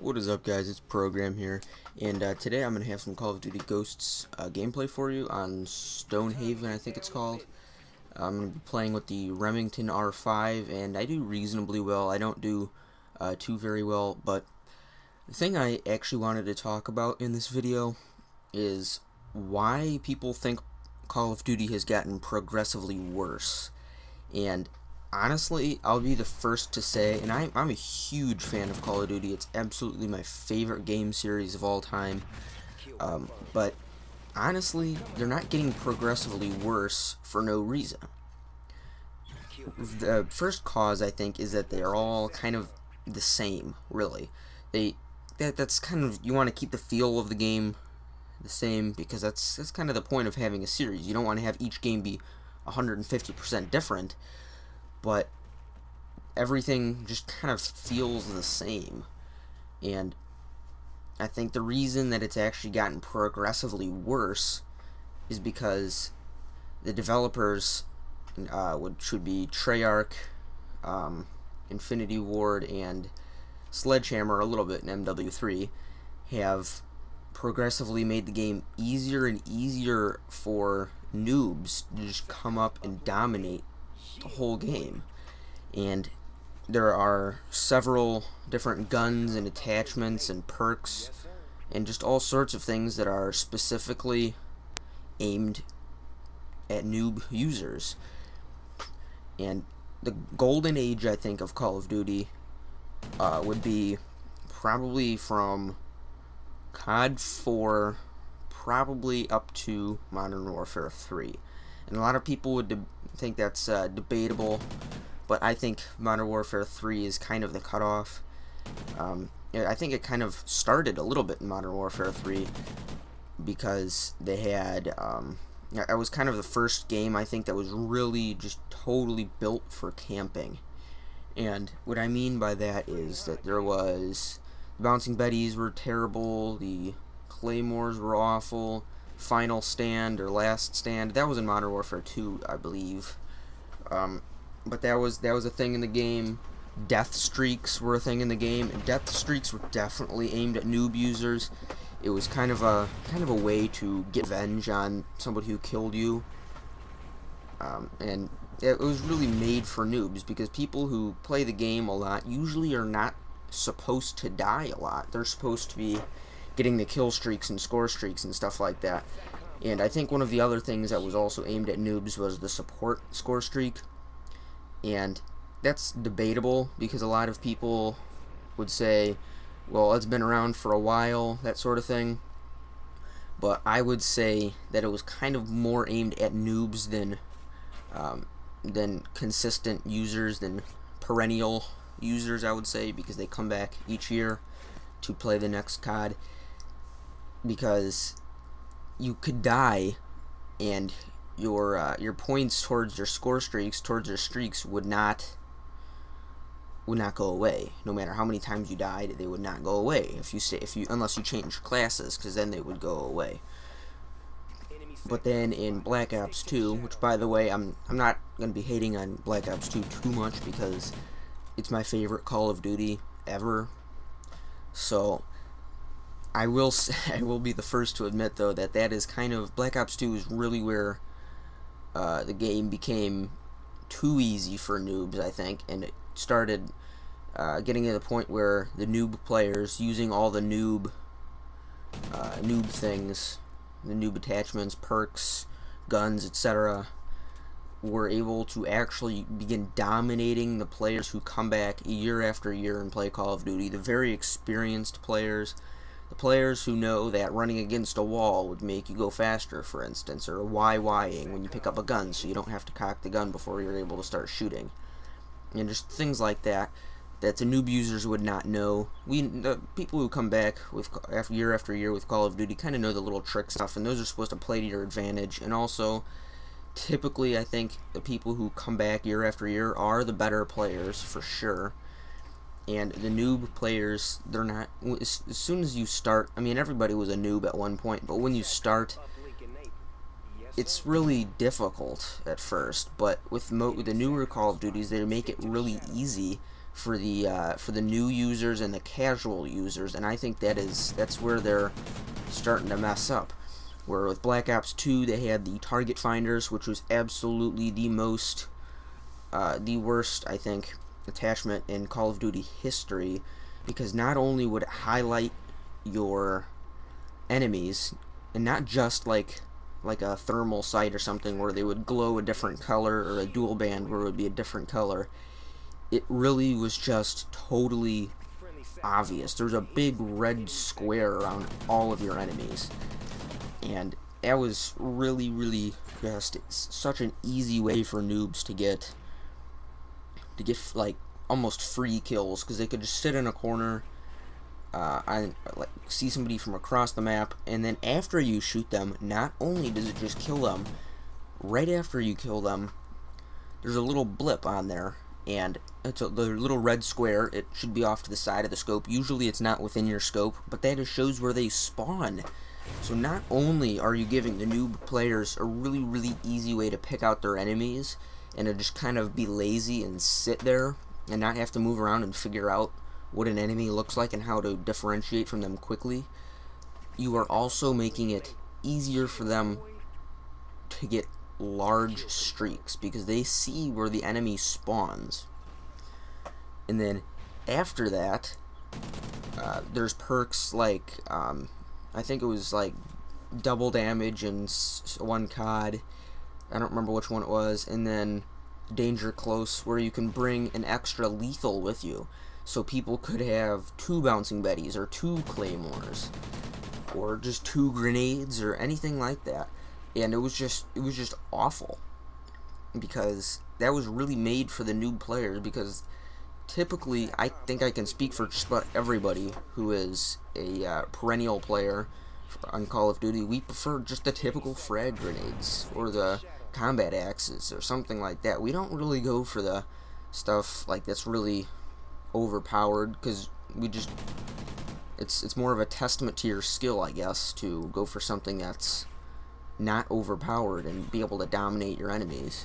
What is up, guys? It's Program here, and today I'm going to have some Call of Duty Ghosts gameplay for you on Stonehaven, I think it's called. I'm going to be playing with the Remington R5, and I do reasonably well. I don't do too very well, but the thing I actually wanted to talk about in this video is why people think Call of Duty has gotten progressively worse. And honestly, I'll be the first to say, and I'm a huge fan of Call of Duty. It's absolutely my favorite game series of all time. But honestly, they're not getting progressively worse for no reason. The first cause, I think, is that they're all kind of the same, really. That's kind of, you want to keep the feel of the game the same, because that's kind of the point of having a series. You don't want to have each game be 150% different, but everything just kind of feels the same. And I think the reason that it's actually gotten progressively worse is because the developers, should be Treyarch, Infinity Ward, and Sledgehammer, a little bit in MW3, have progressively made the game easier and easier for noobs to just come up and dominate the whole game. And there are several different guns and attachments and perks and just all sorts of things that are specifically aimed at noob users. And the golden age, I think, of Call of Duty would be probably from COD 4 probably up to Modern Warfare 3. And a lot of people would think that's debatable, but I think Modern Warfare 3 is kind of the cutoff. I think it kind of started a little bit in Modern Warfare 3 because they had, it was kind of the first game, I think, that was really just totally built for camping. And what I mean by that is that there was, the Bouncing Betties were terrible, the Claymores were awful, Final Stand or Last Stand, that was in Modern Warfare 2, I believe. But that was a thing in the game. Death streaks were a thing in the game, and death streaks were definitely aimed at noob users. It was kind of a way to get revenge on somebody who killed you. And it was really made for noobs, because people who play the game a lot usually are not supposed to die a lot. They're supposed to be getting the kill streaks and score streaks and stuff like that. And I think one of the other things that was also aimed at noobs was the support score streak. And that's debatable, because a lot of people would say, well, it's been around for a while, that sort of thing. But I would say that it was kind of more aimed at noobs than consistent users, than perennial users, I would say, because they come back each year to play the next COD. Because you could die, and your points towards your score streaks, towards your streaks, would not go away. No matter how many times you died, they would not go away unless you change classes, because then they would go away. But then in Black Ops 2, which, by the way, I'm not going to be hating on Black Ops 2 too much, because it's my favorite Call of Duty ever. So I will be the first to admit, though, that is kind of, Black Ops 2 is really where the game became too easy for noobs, I think, and it started getting to the point where the noob players, using all the noob things, the noob attachments, perks, guns, etc., were able to actually begin dominating the players who come back year after year and play Call of Duty. The very experienced players, the players who know that running against a wall would make you go faster, for instance, or YYing when you pick up a gun so you don't have to cock the gun before you're able to start shooting. And just things like that the noob users would not know. The people who come back with year after year with Call of Duty kind of know the little trick stuff, and those are supposed to play to your advantage. And also, typically, I think the people who come back year after year are the better players, for sure. And the noob players, they're not, as soon as you start, I mean, everybody was a noob at one point, but when you start, it's really difficult at first. But with the newer Call of Duties, they make it really easy for the new users and the casual users, and I think that's where they're starting to mess up. Where with Black Ops 2 they had the target finders, which was absolutely the worst, I think, attachment in Call of Duty history, because not only would it highlight your enemies, and not just like a thermal sight or something where they would glow a different color, or a dual band where it would be a different color. It really was just totally obvious. There's a big red square around all of your enemies, and that was really just such an easy way for noobs to get like almost free kills, because they could just sit in a corner, like see somebody from across the map, and then after you shoot them, not only does it just kill them, right after you kill them, there's a little blip on there, and it's the little red square. It should be off to the side of the scope. Usually it's not within your scope, but that just shows where they spawn. So not only are you giving the noob players a really easy way to pick out their enemies, and to just kind of be lazy and sit there and not have to move around and figure out what an enemy looks like and how to differentiate from them quickly, you are also making it easier for them to get large streaks, because they see where the enemy spawns. And then after that, there's perks like I think it was like double damage and one COD. I don't remember which one it was. And then Danger Close, where you can bring an extra lethal with you, so people could have 2 bouncing betties or 2 claymores or just 2 grenades or anything like that. And it was just awful, because that was really made for the noob players, because typically, I think I can speak for just about everybody who is a perennial player on Call of Duty, we prefer just the typical frag grenades or the combat axes or something like that. We don't really go for the stuff like that's really overpowered, because we just, it's more of a testament to your skill, I guess, to go for something that's not overpowered and be able to dominate your enemies.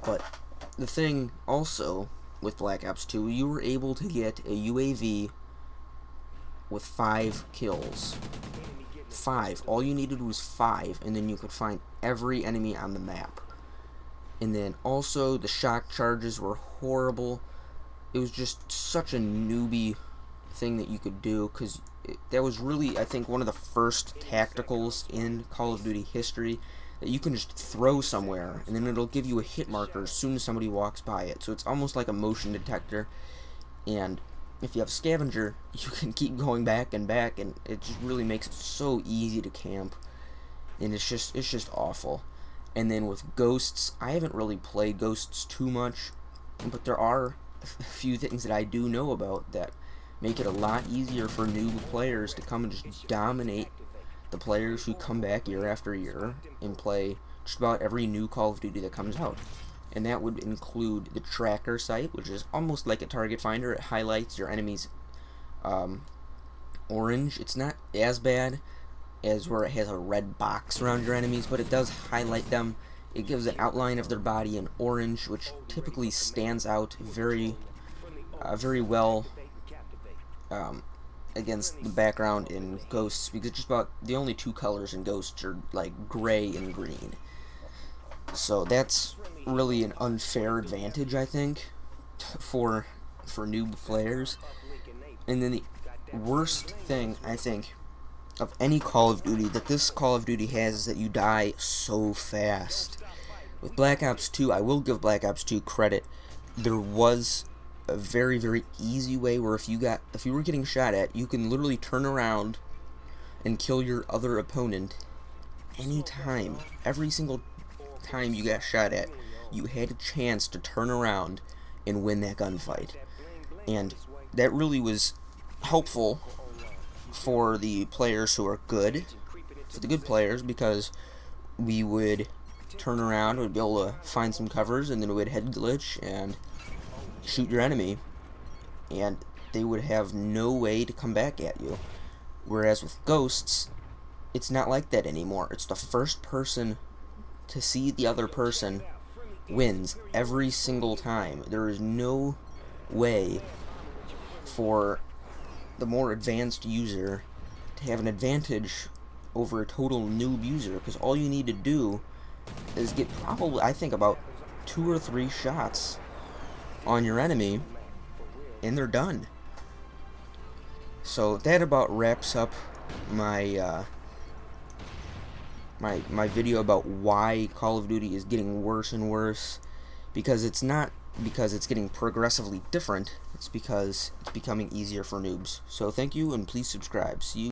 But the thing also with Black Ops 2, you were able to get a UAV with 5 kills. 5. All you needed was 5, and then you could find every enemy on the map. And then also the shock charges were horrible. It was just such a newbie thing that you could do, because that was really, I think, one of the first tacticals in Call of Duty history that you can just throw somewhere, and then it'll give you a hit marker as soon as somebody walks by it. So it's almost like a motion detector, and if you have Scavenger, you can keep going back, and it just really makes it so easy to camp, and it's just awful. And then with Ghosts, I haven't really played Ghosts too much, but there are a few things that I do know about that make it a lot easier for new players to come and just dominate the players who come back year after year and play just about every new Call of Duty that comes out. And that would include the tracker site, which is almost like a target finder. It highlights your enemy's orange. It's not as bad as where it has a red box around your enemies, but it does highlight them. It gives an outline of their body in orange, which typically stands out very well against the background in Ghosts, because just about the only 2 colors in Ghosts are like gray and green. So that's really an unfair advantage, I think, for noob players. And then the worst thing, I think, of any Call of Duty that this Call of Duty has is that you die so fast. With Black Ops 2, I will give Black Ops 2 credit. There was a very easy way where if you were getting shot at, you can literally turn around and kill your other opponent anytime. Every single time you got shot at, you had a chance to turn around and win that gunfight. And that really was helpful for the players who are good, for the good players, because we would turn around, we'd be able to find some covers, and then we would head glitch and shoot your enemy, and they would have no way to come back at you. Whereas with Ghosts, it's not like that anymore. It's the first person to see the other person wins every single time. There is no way for the more advanced user to have an advantage over a total noob user, because all you need to do is get probably, I think, about 2 or 3 shots on your enemy and they're done. So that about wraps up my my video about why Call of Duty is getting worse and worse, because it's not because it's getting progressively different, it's because it's becoming easier for noobs. So thank you, and please subscribe. See you.